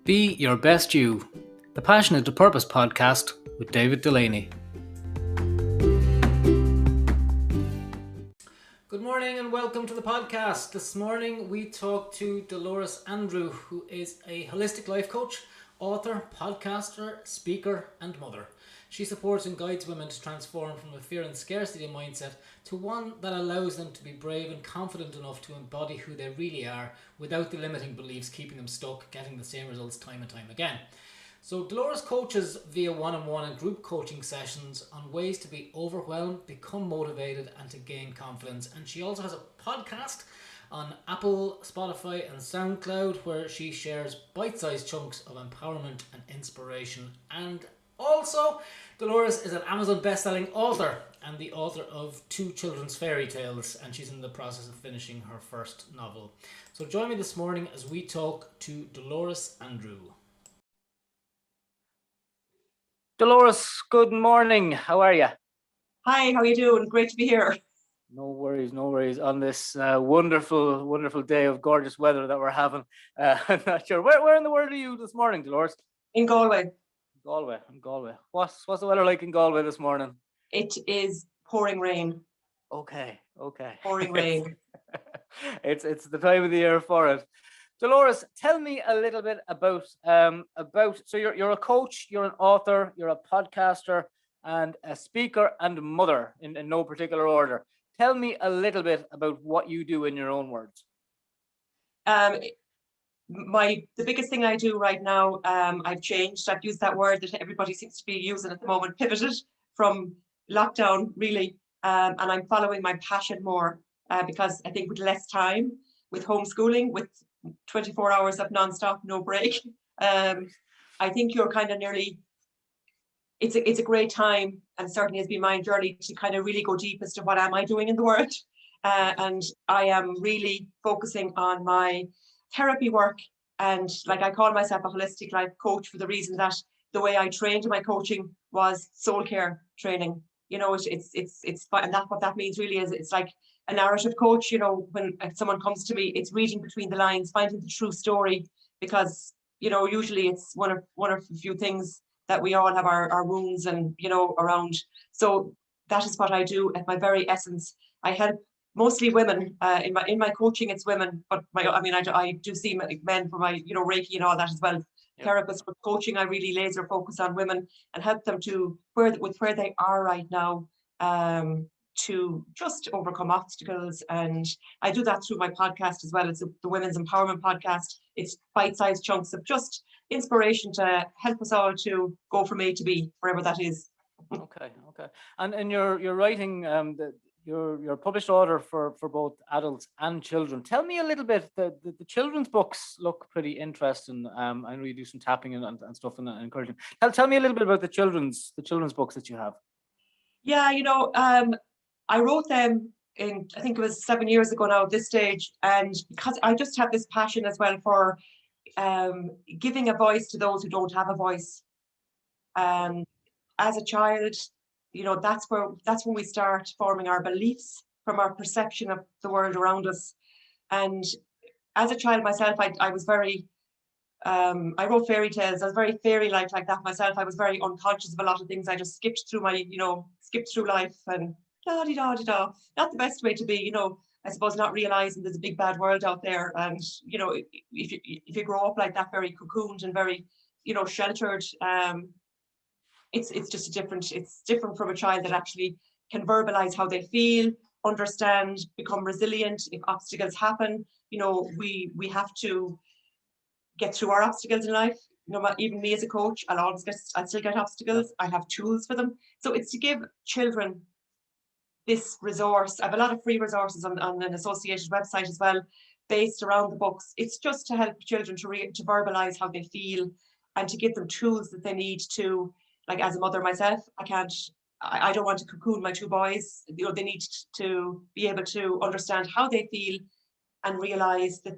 Be Your Best You, the Passionate to Purpose podcast with David Delaney. Good morning and welcome to the podcast. This morning we talk to Dolores Andrew, who is a holistic life coach, author, podcaster, speaker and mother. She supports and guides women to transform from a fear and scarcity mindset to one that allows them to be brave and confident enough to embody who they really are without the limiting beliefs keeping them stuck, getting the same results time and time again. So Dolores coaches via one-on-one and group coaching sessions on ways to be overwhelmed, become motivated and to gain confidence. And she also has a podcast on Apple, Spotify and SoundCloud where she shares bite-sized chunks of empowerment and inspiration. And also, Dolores is an Amazon best-selling author and the author of 2 children's fairy tales, and she's in the process of finishing her first novel. So join me this morning as we talk to Dolores Andrew. Dolores, good morning. How are you? Hi, how are you doing? Great to be here. No worries on this wonderful day of gorgeous weather that we're having. I'm not sure. Where in the world are you this morning, Dolores? In Galway. Galway. What's the weather like in Galway this morning? It is pouring rain. Okay. Pouring rain. It's the time of the year for it. Dolores, tell me a little bit about so you're a coach, you're an author, you're a podcaster, and a speaker and mother in no particular order. Tell me a little bit about what you do in your own words. The biggest thing I do right now, I've changed. I've used that word that everybody seems to be using at the moment, pivoted from lockdown, really. And I'm following my passion more because I think with less time, with homeschooling, with 24 hours of non-stop, no break, I think you're kind of nearly, it's a great time, and certainly has been my journey to kind of really go deep as to what am I doing in the world. And I am really focusing on my therapy work, and like I call myself a holistic life coach for the reason that the way I trained in my coaching was soul care training. You know, it's and that's what that means really. Is it's like a narrative coach. You know, when someone comes to me, it's reading between the lines, finding the true story, because you know usually it's one of a few things that we all have our wounds and you know around. So that is what I do at my very essence. I help mostly women in my coaching. It's women, but I do see men for my Reiki and all that as well. Yep. Therapists, but coaching I really laser focus on women and help them to where they are right now, to just overcome obstacles. And I do that through my podcast as well. It's the Women's Empowerment Podcast. It's bite-sized chunks of just inspiration to help us all to go from A to B, wherever that is. Okay. And you're writing you're a published author for both adults and children. Tell me a little bit. The children's books look pretty interesting. I know you do some tapping and stuff and encouraging. Tell me a little bit about the children's books that you have. Yeah, I wrote them in, I think it was 7 years ago now at this stage, and because I just have this passion as well for giving a voice to those who don't have a voice. As a child, that's when we start forming our beliefs from our perception of the world around us. And as a child myself, I was very I wrote fairy tales. I was very fairy-like like that myself. I was very unconscious of a lot of things. I just skipped through life and da-di-da-di-da. Not the best way to be, I suppose, not realizing there's a big bad world out there. And, if you grow up like that, very cocooned and very, sheltered, it's just it's different from a child that actually can verbalize how they feel, understand, become resilient if obstacles happen. We have to get through our obstacles in life. Even me as a coach, I still get obstacles. I have tools for them. So it's to give children this resource. I have a lot of free resources on an associated website as well, based around the books. It's just to help children to verbalize how they feel and to give them tools that they need to, like as a mother myself, I don't want to cocoon my 2 boys. They need to be able to understand how they feel and realize that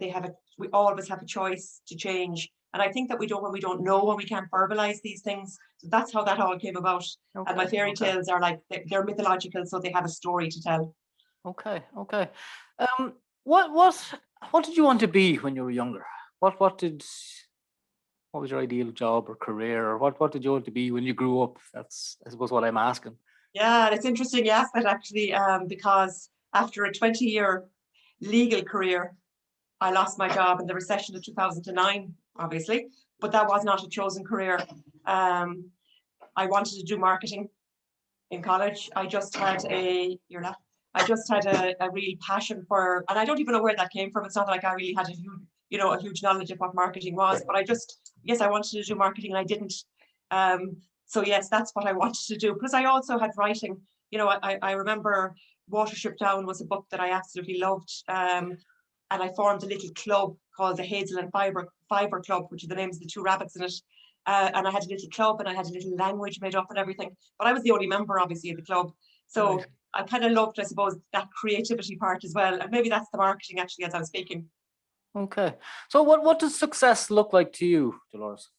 we always have a choice to change. And I think that we don't when we don't know, when we can't verbalize these things. So that's how that all came about. Okay, and my fairy tales are like, they're mythological, so they have a story to tell. Okay. What did you want to be when you were younger? What did What was your ideal job or career, or what did you want to be when you grew up? That's, I suppose, what I'm asking. Yeah, it's interesting you ask that actually, because after a 20-year legal career, I lost my job in the recession of 2009, obviously, but that was not a chosen career. I wanted to do marketing in college. I just had a real passion for, and I don't even know where that came from. It's not like I really had a huge knowledge of what marketing was, but yes, I wanted to do marketing and I didn't. So yes, that's what I wanted to do. Plus I also had writing, I remember Watership Down was a book that I absolutely loved. And I formed a little club called the Hazel and Fiber Club, which are the names of the two rabbits in it. And I had a little club and I had a little language made up and everything. But I was the only member, obviously, of the club. So Right. I kind of loved, I suppose, that creativity part as well. And maybe that's the marketing, actually, as I was speaking. Okay. So what does success look like to you, Dolores?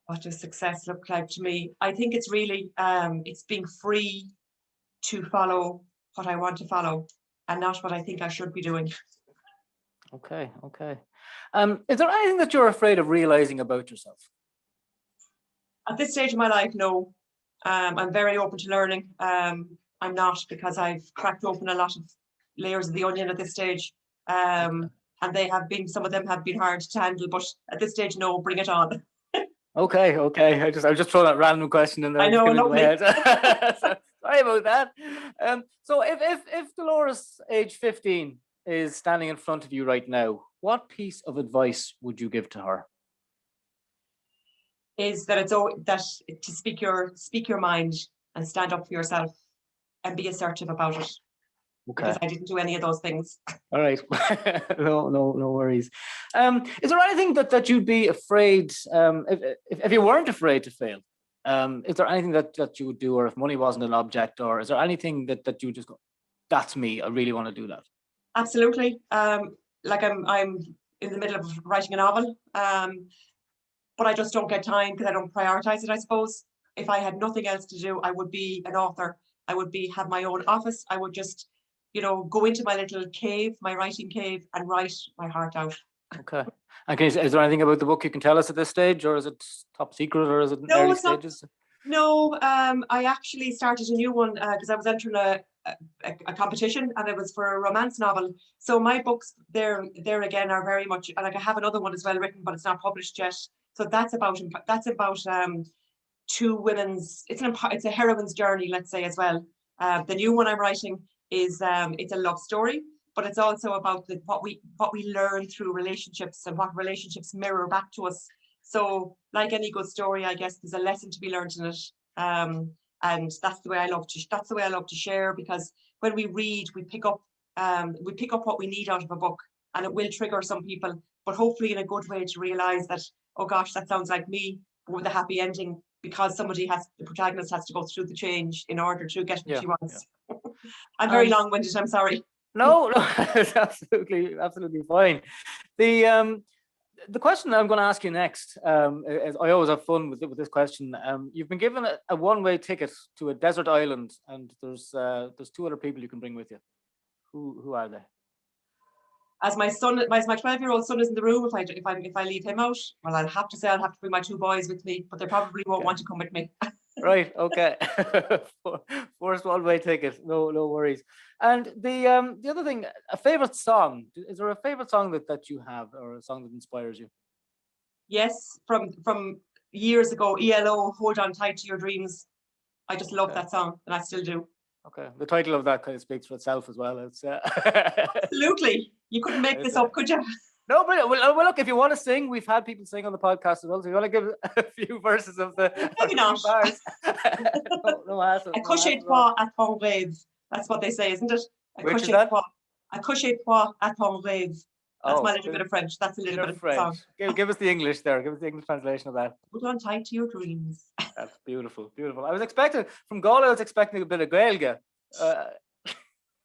What does success look like to me? I think it's really, it's being free to follow what I want to follow and not what I think I should be doing. Okay. Is there anything that you're afraid of realizing about yourself? At this stage of my life, no. I'm very open to learning. I'm not, because I've cracked open a lot of layers of the onion at this stage. And some of them have been hard to handle, but at this stage, no, bring it on. Okay. I was just throwing that random question in there. I know, Just came into my lovely. head. Sorry about that. So if Dolores, age 15, is standing in front of you right now, what piece of advice would you give to her? Is that to speak your mind and stand up for yourself and be assertive about it. Okay. Because I didn't do any of those things. All right. No worries. Is there anything that you'd be afraid, if you weren't afraid to fail? Is there anything that you would do, or if money wasn't an object, or is there anything that you would just go, that's me, I really want to do that? Absolutely. Like I'm in the middle of writing a novel, but I just don't get time because I don't prioritize it, I suppose. If I had nothing else to do, I would be an author. I would have my own office. I would just, go into my little cave, my writing cave, and write my heart out. Okay. And is there anything about the book you can tell us at this stage, or is it top secret, or is it in No, early it's not. stages? No, I actually started a new one because I was entering a competition, and it was for a romance novel. So my books there again are very much like, I have another one as well written, but it's not published yet. So that's about two women's. It's a heroine's journey, let's say, as well. The new one I'm writing is it's a love story, but it's also about what we learn through relationships and what relationships mirror back to us. So, like any good story, I guess there's a lesson to be learned in it. And that's the way I love to share, because when we read, we pick up what we need out of a book, and it will trigger some people, but hopefully in a good way, to realize that, oh gosh, that sounds like me, with a happy ending, because the protagonist has to go through the change in order to get what she wants. Yeah. I'm very long-winded, I'm sorry. No, it's absolutely fine. The question I'm going to ask you next, is, I always have fun with this question. You've been given a one-way ticket to a desert island, and there's two other people you can bring with you. Who are they? As my 12-year-old son is in the room, if I leave him out, well, I'll have to bring my two boys with me, but they probably won't want to come with me. Right. Okay. First one-way ticket. No worries. And the other thing, a favorite song. Is there a favorite song that you have, or a song that inspires you? Yes, from years ago, ELO, Hold On Tight to Your Dreams. I just love that song, and I still do. Okay, the title of that kind of speaks for itself as well. It's absolutely. You couldn't make this up, could you? No, but well, look, if you want to sing, we've had people sing on the podcast as well. So you want to give a few verses of the maybe not bars? no hassle. A coucher toi à ton rêve. That's what they say, isn't it? Which is that? A coucher toi à ton rêve. That's my little bit of French. That's a little bit of French. Give us the English there. Give us the English translation of that. Hold on tight to your dreams. That's beautiful. I was expecting from Gaul. I was expecting a bit of Gaeilge.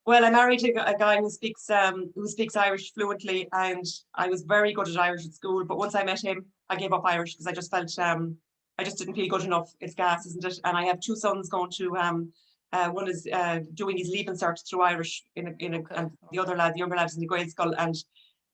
Well, I married a guy who speaks Irish fluently, and I was very good at Irish at school. But once I met him, I gave up Irish because I just felt I just didn't feel good enough. It's gas, isn't it? And I have two sons going to one is doing his leaving cert through Irish and the younger lad is in the grade school, and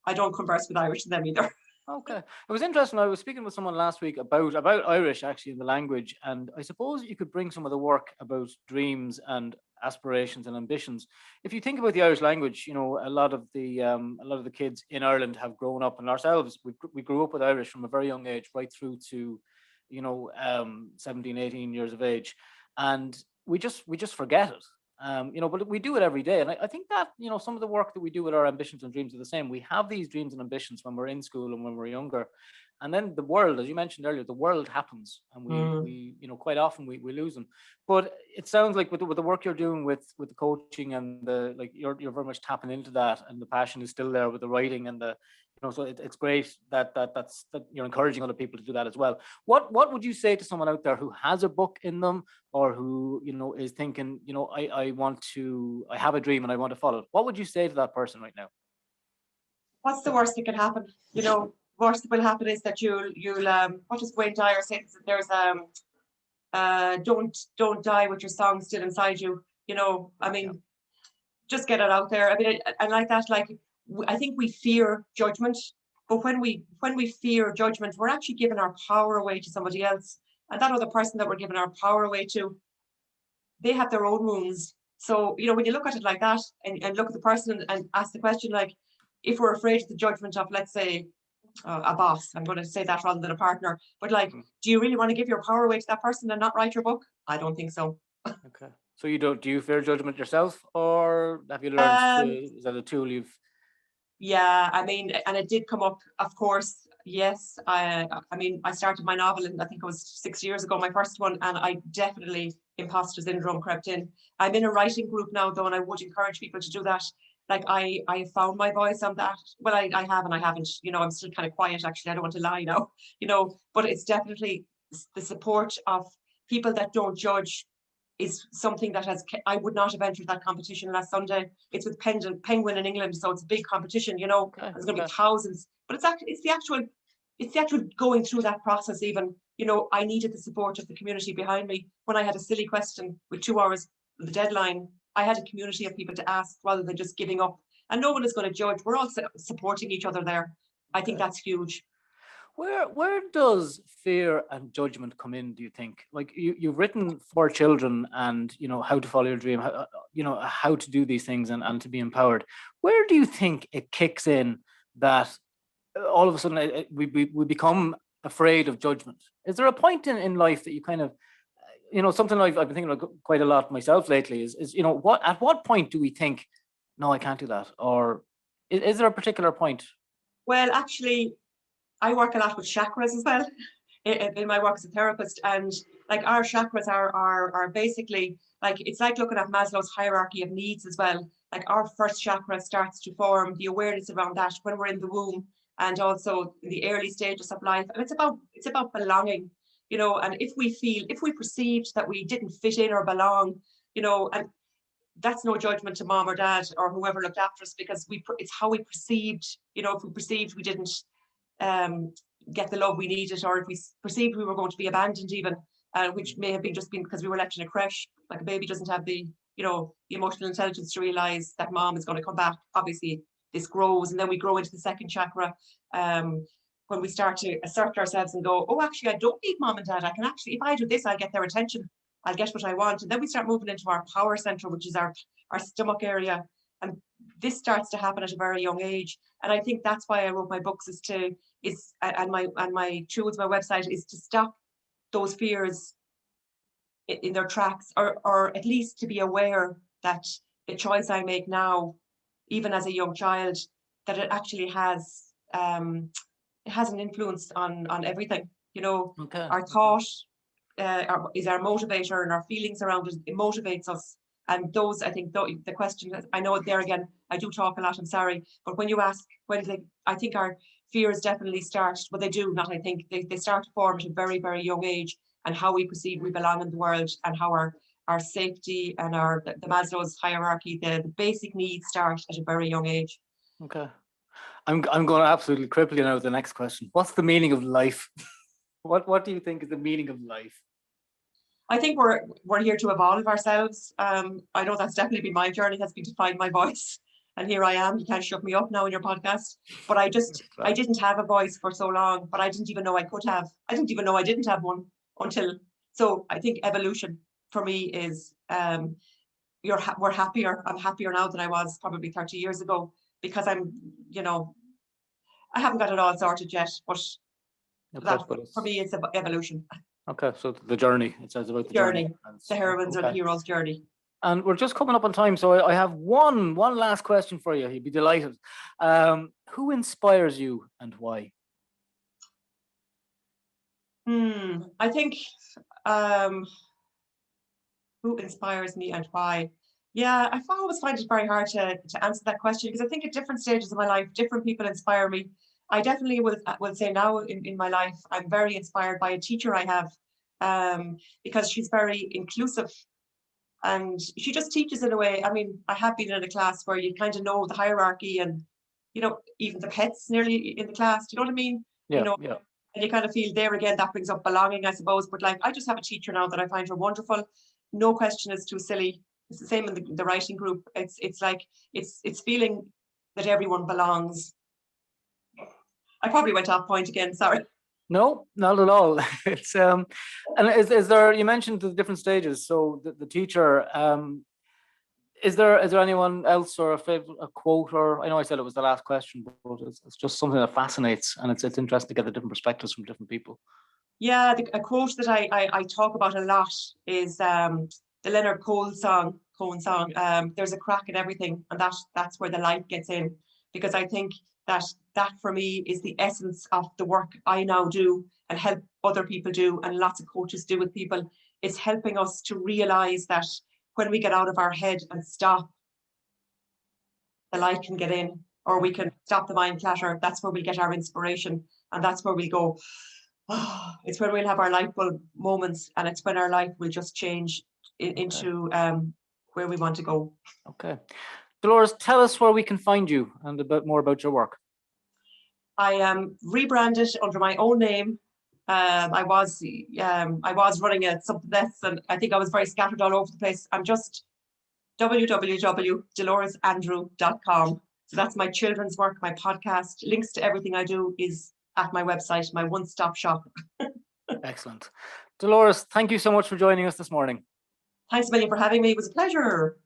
I don't converse with Irish to them either. Okay. It was interesting. I was speaking with someone last week about Irish actually in the language, and I suppose you could bring some of the work about dreams and aspirations and ambitions. If you think about the Irish language, a lot of the kids in Ireland have grown up, and ourselves we grew up with Irish from a very young age, right through to 17, 18 years of age, and we just forget it. But we do it every day. And I think that, some of the work that we do with our ambitions and dreams are the same. We have these dreams and ambitions when we're in school and when we're younger. And then the world, as you mentioned earlier, the world happens and Mm. quite often we lose them. But it sounds like with the work you're doing with the coaching and you're very much tapping into that, and the passion is still there with the writing and so it's great that you're encouraging other people to do that as well. What would you say to someone out there who has a book in them, or who is thinking, I have a dream and I want to follow it? What would you say to that person right now? What's the worst that can happen? Worst that will happen is that you'll what does Wayne Dyer say? There's don't die with your song still inside you. I mean, Yeah. just get it out there. I mean, I like that. Like, I think we fear judgment, but when we fear judgment, we're actually giving our power away to somebody else, and that other person that we're giving our power away to, they have their own wounds. So, when you look at it like that, and look at the person and ask the question, like, if we're afraid of the judgment of, let's say, a boss, I'm going to say that rather than a partner, but like, Mm. do you really want to give your power away to that person and not write your book? I don't think so. Okay. So do you fear judgment yourself, or have you learned Um, is that a tool you've? Yeah, I mean, and it did come up, of course. Yes, I mean, I started my novel, and I think it was 6 years ago, my first one, and I definitely imposter syndrome crept in. I'm in a writing group now, though, and I would encourage people to do that. Like, I found my voice on that. Well, I have and I haven't. I'm still kind of quiet, actually. I don't want to lie now. But it's definitely the support of people that don't judge is something that I would not have entered that competition last Sunday. It's with Penguin in England, so it's a big competition, Okay. there's going to be Okay. thousands, but it's the actual going through that process. Even, I needed the support of the community behind me. When I had a silly question with 2 hours, the deadline, I had a community of people to ask rather than just giving up. And no one is going to judge. We're all supporting each other there. I think Okay. that's huge. Where does fear and judgment come in, do you think? Like, you've written for children, and how to follow your dream, how to do these things, and to be empowered. Where do you think it kicks in that all of a sudden we become afraid of judgment? Is there a point in life that you kind of, something I've been thinking about quite a lot myself lately is at what point do we think, no, I can't do that? Or is there a particular point? Well, actually, I work a lot with chakras as well in my work as a therapist, and like, our chakras are basically, like, it's like looking at Maslow's hierarchy of needs as well. Like, our first chakra starts to form the awareness around that when we're in the womb, and also in the early stages of life, and it's about belonging. And if we perceived that we didn't fit in or belong, and that's no judgment to mom or dad or whoever looked after us, because it's how we perceived. If we perceived we didn't um, get the love we needed, or if we perceived we were going to be abandoned, even, which may have been just been because we were left in a creche. Like, a baby doesn't have the emotional intelligence to realize that mom is going to come back. Obviously, this grows, and then we grow into the second chakra. When we start to assert ourselves and go, oh, actually, I don't need mom and dad. I can actually, if I do this, I'll get their attention. I'll get what I want. And then we start moving into our power center, which is our stomach area. And this starts to happen at a very young age. And I think that's why I wrote my books, and my tools, my website, is to stop those fears in their tracks, or at least to be aware that the choice I make now, even as a young child, that it actually has an influence on everything. Okay. Our Okay. thought is our motivator, and our feelings around it motivates us. And those, I think, the question, I know there again, I do talk a lot, I'm sorry, but when you ask, I think our fears definitely start, well, they do, not I think, they start to form at a very, very young age, and how we perceive we belong in the world, and how our safety and the Maslow's hierarchy, the basic needs start at a very young age. Okay. I'm going to absolutely cripple you now with the next question. What's the meaning of life? What do you think is the meaning of life? I think we're here to evolve ourselves. I know that's definitely been my journey, has been to find my voice. And here I am. You can't shut me up now in your podcast. But I didn't have a voice for so long, but I didn't even know I could have. I didn't even know I didn't have one until. So I think evolution for me is we're happier. I'm happier now than I was probably 30 years ago, because I haven't got it all sorted yet, but for me, it's evolution. Okay, so the journey. It says about the journey. The heroines or the hero's journey. And we're just coming up on time, so I have one last question for you. You'd be delighted. Who inspires you and why? I think who inspires me and why? Yeah, I always find it very hard to answer that question, because I think at different stages of my life, different people inspire me. I definitely will say now in my life, I'm very inspired by a teacher I have, because she's very inclusive. And she just teaches in a way. I mean, I have been in a class where you kind of know the hierarchy, and, even the pets nearly in the class. Do you know what I mean? Yeah. And you kind of feel there again, that brings up belonging, I suppose. But like, I just have a teacher now that I find her wonderful. No question is too silly. It's the same in the writing group. It's like, it's feeling that everyone belongs. I probably went off point again, sorry. No, not at all. It's and is there, you mentioned the different stages, so the teacher, is there anyone else, or a quote, or I know I said it was the last question, but it's just something that fascinates, and it's interesting to get the different perspectives from different people. Yeah, a quote that I talk about a lot is the Leonard Cohen song, there's a crack in everything, and that's where the light gets in, because I think that for me is the essence of the work I now do and help other people do, and lots of coaches do with people. It's helping us to realize that when we get out of our head and stop, the light can get in, or we can stop the mind clatter. That's where we get our inspiration, and that's where we go, it's when we'll have our light bulb moments, and it's when our life will just change into where we want to go. Okay. Dolores, tell us where we can find you and a bit more about your work. I am rebranded under my own name. I was running something else, and I think I was very scattered all over the place. I'm just www.doloresandrew.com. So that's my children's work, my podcast. Links to everything I do is at my website, my one-stop shop. Excellent. Dolores, thank you so much for joining us this morning. Thanks a million for having me. It was a pleasure.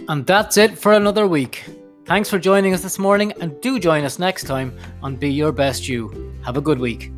And that's it for another week. Thanks for joining us this morning, and do join us next time on Be Your Best You. Have a good week.